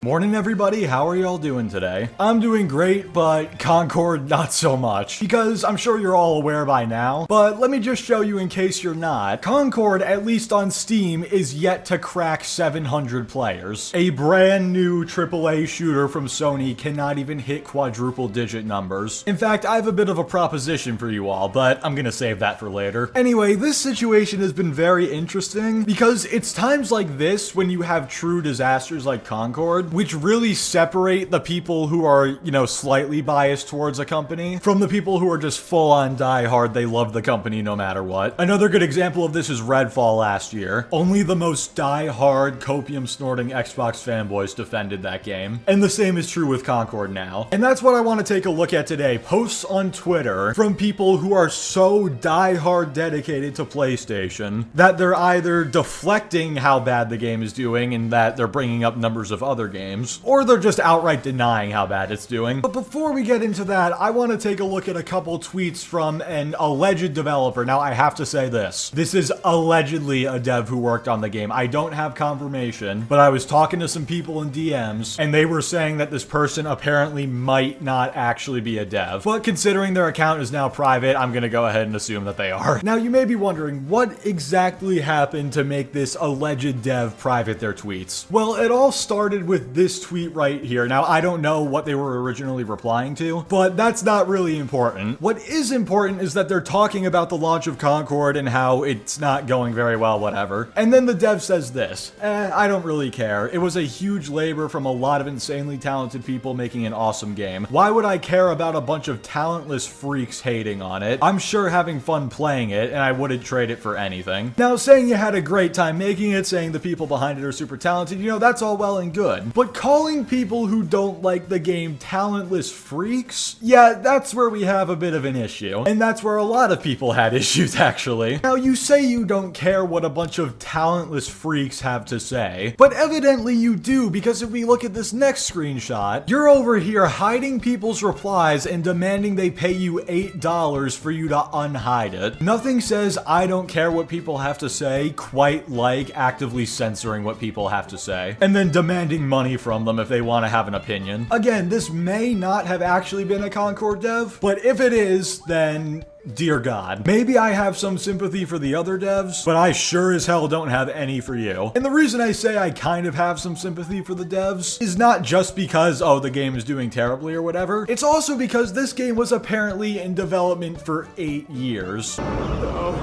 Morning everybody, how are y'all doing today? I'm doing great, but Concord not so much, because I'm sure you're all aware by now, but let me just show you in case you're not. Concord, at least on Steam, is yet to crack 700 players. A brand new AAA shooter from Sony cannot even hit quadruple digit numbers. In fact, I have a bit of a proposition for you all, but I'm gonna save that for later. Anyway, this situation has been very interesting, because it's times like this when you have true disasters like Concord, which really separate the people who are, slightly biased towards a company from the people who are just full on die hard. They love the company no matter what. Another good example of this is Redfall last year. Only the most die hard, copium snorting Xbox fanboys defended that game. And the same is true with Concord now. And that's what I want to take a look at today. Posts on Twitter from people who are so die hard dedicated to PlayStation that they're either deflecting how bad the game is doing and that they're bringing up numbers of other games, or they're just outright denying how bad it's doing. But before we get into that, I want to take a look at a couple tweets from an alleged developer. Now, I have to say this. This is allegedly a dev who worked on the game. I don't have confirmation, but I was talking to some people in DMs, and they were saying that this person apparently might not actually be a dev. But considering their account is now private, I'm gonna go ahead and assume that they are. Now, you may be wondering, what exactly happened to make this alleged dev private their tweets? Well, it all started with this tweet right here. Now, I don't know what they were originally replying to, but that's not really important. What is important is that they're talking about the launch of Concord and how it's not going very well, whatever. And then the dev says this, I don't really care. It was a huge labor from a lot of insanely talented people making an awesome game. Why would I care about a bunch of talentless freaks hating on it? I'm sure having fun playing it, and I wouldn't trade it for anything. Now, saying you had a great time making it, saying the people behind it are super talented, that's all well and good. But calling people who don't like the game talentless freaks? Yeah, that's where we have a bit of an issue. And that's where a lot of people had issues, actually. Now, you say you don't care what a bunch of talentless freaks have to say, but evidently you do, because if we look at this next screenshot, you're over here hiding people's replies and demanding they pay you $8 for you to unhide it. Nothing says I don't care what people have to say quite like actively censoring what people have to say, and then demanding money from them if they want to have an opinion. Again, this may not have actually been a Concord dev, but if it is, then dear God. Maybe I have some sympathy for the other devs, but I sure as hell don't have any for you. And the reason I say I kind of have some sympathy for the devs is not just because, the game is doing terribly or whatever. It's also because this game was apparently in development for 8 years. No.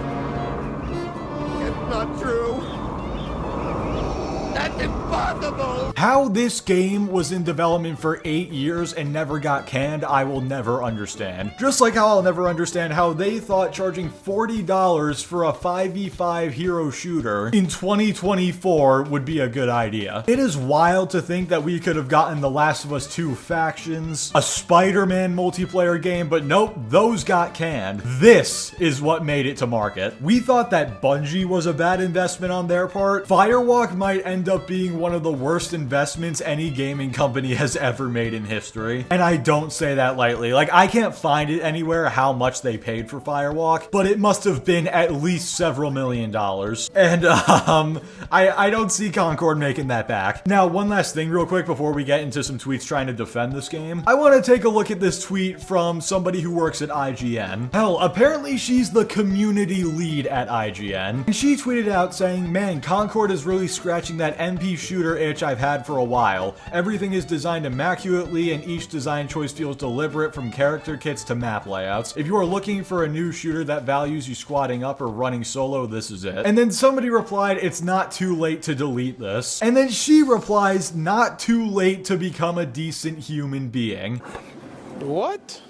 It's not true. That's impossible! How this game was in development for 8 years and never got canned, I will never understand. Just like how I'll never understand how they thought charging $40 for a 5v5 hero shooter in 2024 would be a good idea. It is wild to think that we could have gotten The Last of Us 2 factions, a Spider-Man multiplayer game, but nope, those got canned. This is what made it to market. We thought that Bungie was a bad investment on their part. Firewalk might end up being one of the worst investments any gaming company has ever made in history. And I don't say that lightly. Like, I can't find it anywhere how much they paid for Firewalk, but it must have been at least several $million. And, I don't see Concord making that back. Now, one last thing real quick before we get into some tweets trying to defend this game. I want to take a look at this tweet from somebody who works at IGN. Hell, apparently she's the community lead at IGN. And she tweeted out saying, man, Concord is really scratching that MP shooter itch I've had for a while. Everything is designed immaculately and each design choice feels deliberate, from character kits to map layouts. If you are looking for a new shooter that values you squatting up or running solo, this is it. And then somebody replied, it's not too late to delete this. And then she replies, not too late to become a decent human being. What?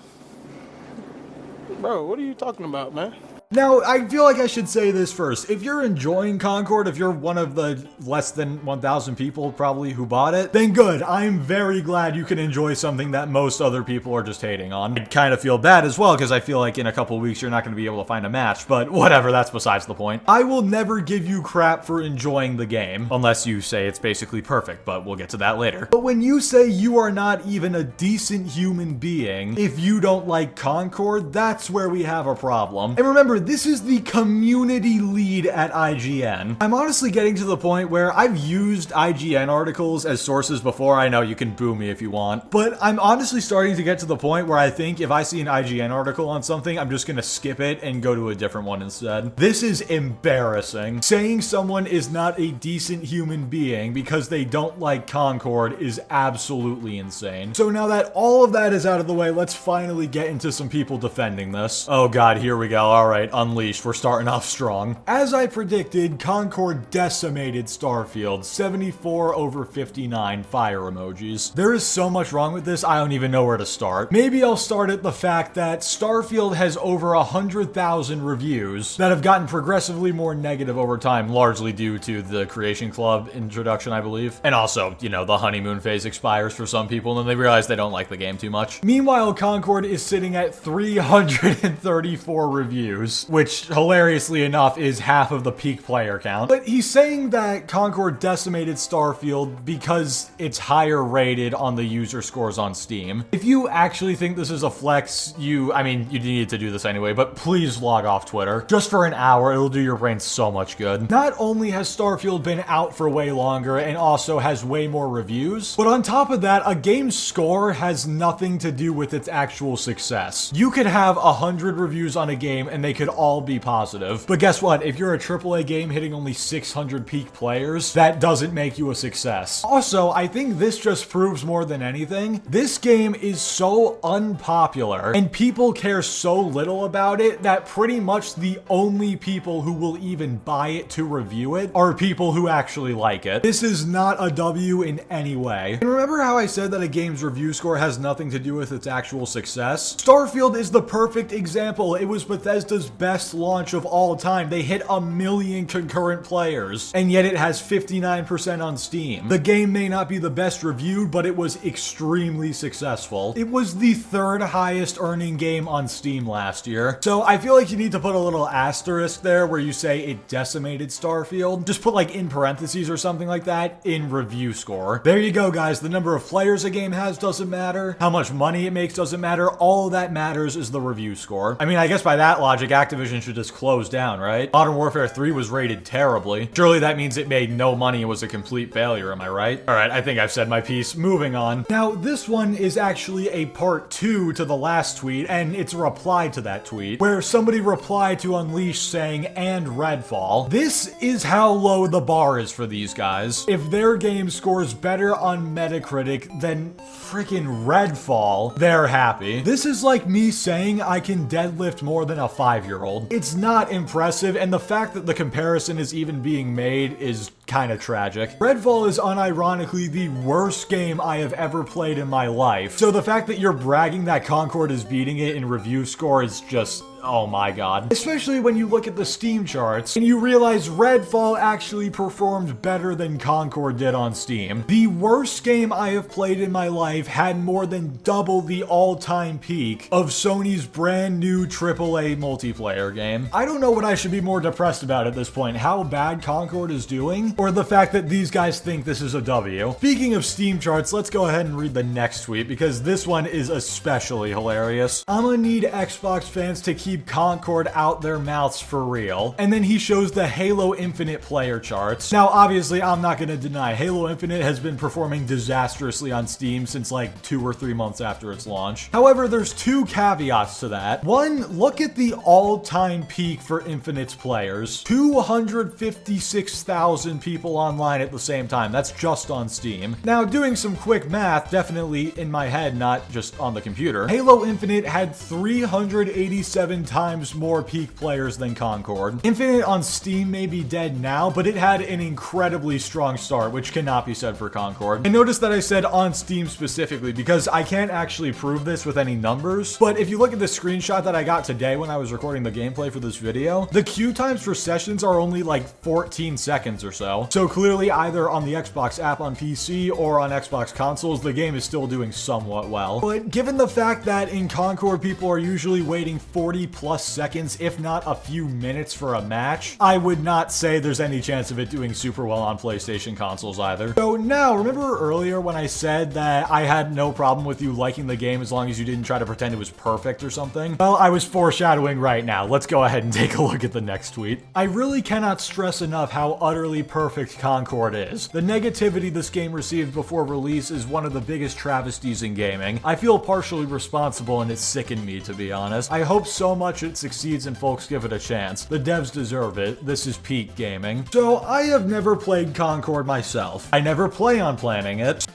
Bro, what are you talking about, man? Now, I feel like I should say this first. If you're enjoying Concord, if you're one of the less than 1,000 people probably who bought it, then good. I'm very glad you can enjoy something that most other people are just hating on. I kind of feel bad as well, because I feel like in a couple weeks you're not going to be able to find a match, but whatever, that's besides the point. I will never give you crap for enjoying the game, unless you say it's basically perfect, but we'll get to that later. But when you say you are not even a decent human being, if you don't like Concord, that's where we have a problem. And remember, Remember, this is the community lead at IGN. I'm honestly getting to the point where I've used IGN articles as sources before. I know you can boo me if you want, but I'm honestly starting to get to the point where I think if I see an IGN article on something, I'm just gonna skip it and go to a different one instead. This is embarrassing. Saying someone is not a decent human being because they don't like Concord is absolutely insane. So now that all of that is out of the way, let's finally get into some people defending this. Oh god, here we go. Alright, Unleashed. We're starting off strong. As I predicted, Concord decimated Starfield. 74/59 fire emojis. There is so much wrong with this, I don't even know where to start. Maybe I'll start at the fact that Starfield has over 100,000 reviews that have gotten progressively more negative over time, largely due to the Creation Club introduction, I believe. And also, you know, the honeymoon phase expires for some people and then they realize they don't like the game too much. Meanwhile, Concord is sitting at 334 reviews, which hilariously enough is half of the peak player count. But he's saying that Concord decimated Starfield because it's higher rated on the user scores on Steam. If you actually think this is a flex, you need to do this anyway, but please log off Twitter. Just for an hour, it'll do your brain so much good. Not only has Starfield been out for way longer and also has way more reviews, but on top of that, a game's score has nothing to do with its actual success. You could have 100 reviews on a game and they could all be positive. But guess what? If you're a AAA game hitting only 600 peak players, that doesn't make you a success. Also, I think this just proves more than anything, this game is so unpopular and people care so little about it that pretty much the only people who will even buy it to review it are people who actually like it. This is not a W in any way. And remember how I said that a game's review score has nothing to do with its actual success? Starfield is the perfect example. It was Bethesda's best launch of all time. They hit 1 million concurrent players, and yet it has 59% on Steam. The game may not be the best reviewed, but it was extremely successful. It was the third highest earning game on Steam last year. So I feel like you need to put a little asterisk there where you say it decimated Starfield. Just put like in parentheses or something like that in review score. There you go, guys. The number of players a game has doesn't matter. How much money it makes doesn't matter. All that matters is the review score. I mean, I guess by that logic, Activision should just close down, right? Modern Warfare 3 was rated terribly. Surely that means it made no money and was a complete failure, am I right? Alright, I think I've said my piece. Moving on. Now, this one is actually a part 2 to the last tweet, and it's a reply to that tweet, where somebody replied to Unleashed saying, "and Redfall." This is how low the bar is for these guys. If their game scores better on Metacritic than freaking Redfall, they're happy. This is like me saying I can deadlift more than a 5-year-old. It's not impressive, and the fact that the comparison is even being made is kind of tragic. Redfall is unironically the worst game I have ever played in my life. So the fact that you're bragging that Concord is beating it in review score is just, oh my god. Especially when you look at the Steam charts and you realize Redfall actually performed better than Concord did on Steam. The worst game I have played in my life had more than double the all-time peak of Sony's brand new AAA multiplayer game. I don't know what I should be more depressed about at this point, how bad Concord is doing, or the fact that these guys think this is a W. Speaking of Steam charts, let's go ahead and read the next tweet because this one is especially hilarious. I'm gonna need Xbox fans to keep Concord out their mouths for real. And then he shows the Halo Infinite player charts. Now, obviously, I'm not gonna deny Halo Infinite has been performing disastrously on Steam since like 2 or 3 months after its launch. However, there's 2 caveats to that. One, look at the all-time peak for Infinite's players. 256,000 people online at the same time. That's just on Steam. Now, doing some quick math, definitely in my head, not just on the computer, Halo Infinite had 387 times more peak players than Concord. Infinite on Steam may be dead now, but it had an incredibly strong start, which cannot be said for Concord. And notice that I said on Steam specifically, because I can't actually prove this with any numbers, but if you look at the screenshot that I got today when I was recording the gameplay for this video, the queue times for sessions are only like 14 seconds or so. So clearly either on the Xbox app on PC or on Xbox consoles, the game is still doing somewhat well. But given the fact that in Concord people are usually waiting 40 30 plus seconds, if not a few minutes for a match, I would not say there's any chance of it doing super well on PlayStation consoles either. So now, remember earlier when I said that I had no problem with you liking the game as long as you didn't try to pretend it was perfect or something? Well, I was foreshadowing right now. Let's go ahead and take a look at the next tweet. I really cannot stress enough how utterly perfect Concord is. The negativity this game received before release is one of the biggest travesties in gaming. I feel partially responsible and it sickened me, to be honest. I hope so much it succeeds and folks give it a chance. The devs deserve it. This is peak gaming. So I have never played Concord myself. I never play on planning it.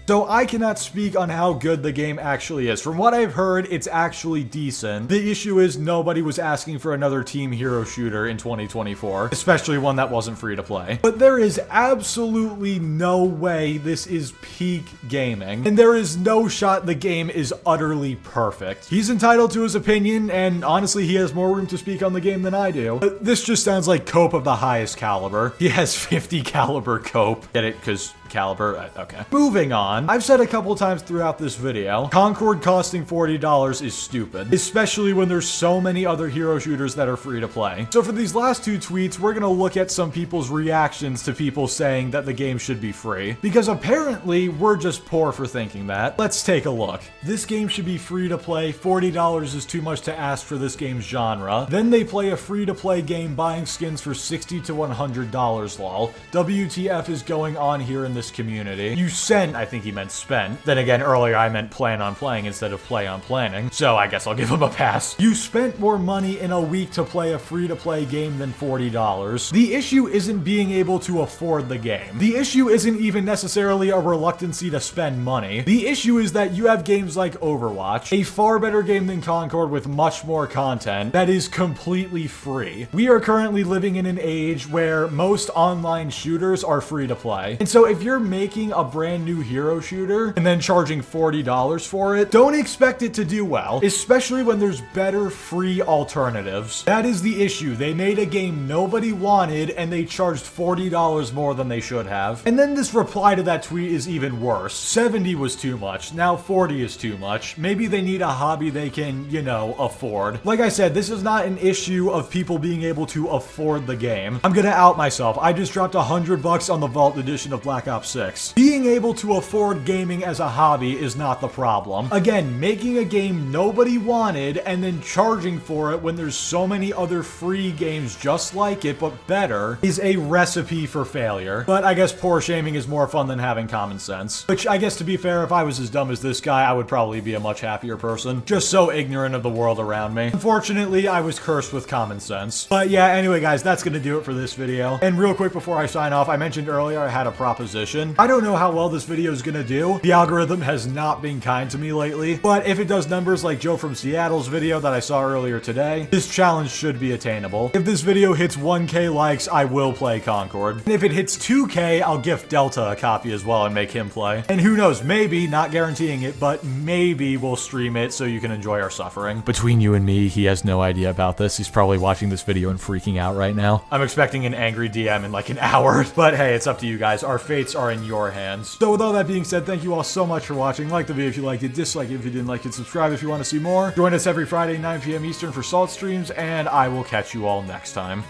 So I cannot speak on how good the game actually is. From what I've heard, it's actually decent. The issue is nobody was asking for another team hero shooter in 2024, especially one that wasn't free to play. But there is absolutely no way this is peak gaming, and there is no shot the game is utterly perfect. He's entitled to his opinion, and honestly, he has more room to speak on the game than I do. But this just sounds like cope of the highest caliber. He has 50 caliber cope. Get it? Because caliber? Okay. Moving on. I've said a couple times throughout this video, Concord costing $40 is stupid, especially when there's so many other hero shooters that are free to play. So for these last two tweets, we're gonna look at some people's reactions to people saying that the game should be free, because apparently we're just poor for thinking that. Let's take a look. This game should be free to play. $40 is too much to ask for this game's genre. Then they play a free to play game buying skins for $60 to $100 lol. WTF is going on here in this community? You sent, I think he meant spent. Then again, earlier I meant plan on playing instead of play on planning, so I guess I'll give him a pass. You spent more money in a week to play a free-to-play game than $40. The issue isn't being able to afford the game. The issue isn't even necessarily a reluctancy to spend money. The issue is that you have games like Overwatch, a far better game than Concord with much more content, that is completely free. We are currently living in an age where most online shooters are free to play. And so if you're making a brand new hero shooter and then charging $40 for it, don't expect it to do well, especially when there's better free alternatives. That is the issue. They made a game nobody wanted and they charged $40 more than they should have. And then this reply to that tweet is even worse. 70 was too much. Now 40 is too much. Maybe they need a hobby they can, you know, afford. Like I said, this is not an issue of people being able to afford the game. I'm gonna out myself. I just dropped $100 on the Vault Edition of Black Ops 6. Being able to afford gaming as a hobby is not the problem. Again, making a game nobody wanted and then charging for it when there's so many other free games just like it but better is a recipe for failure. But I guess poor shaming is more fun than having common sense. Which I guess, to be fair, if I was as dumb as this guy, I would probably be a much happier person. Just so ignorant of the world around me. Unfortunately, I was cursed with common sense. But yeah, anyway guys, that's gonna do it for this video. And real quick before I sign off, I mentioned earlier I had a proposition. I don't know how well this video is gonna do. The algorithm has not been kind to me lately, but if it does numbers like Joe from Seattle's video that I saw earlier today, this challenge should be attainable. If this video hits 1K likes, I will play Concord. And if it hits 2K, I'll gift Delta a copy as well and make him play. And who knows, maybe, not guaranteeing it, but maybe we'll stream it so you can enjoy our suffering. Between you and me, he has no idea about this. He's probably watching this video and freaking out right now. I'm expecting an angry DM in like an hour, but hey, it's up to you guys. Our fates are in your hands. So with all that being said, thank you all so much for watching. Like the video if you liked it, dislike it if you didn't like it, subscribe if you want to see more. Join us every Friday, 9 p.m. Eastern for Salt streams, and I will catch you all next time.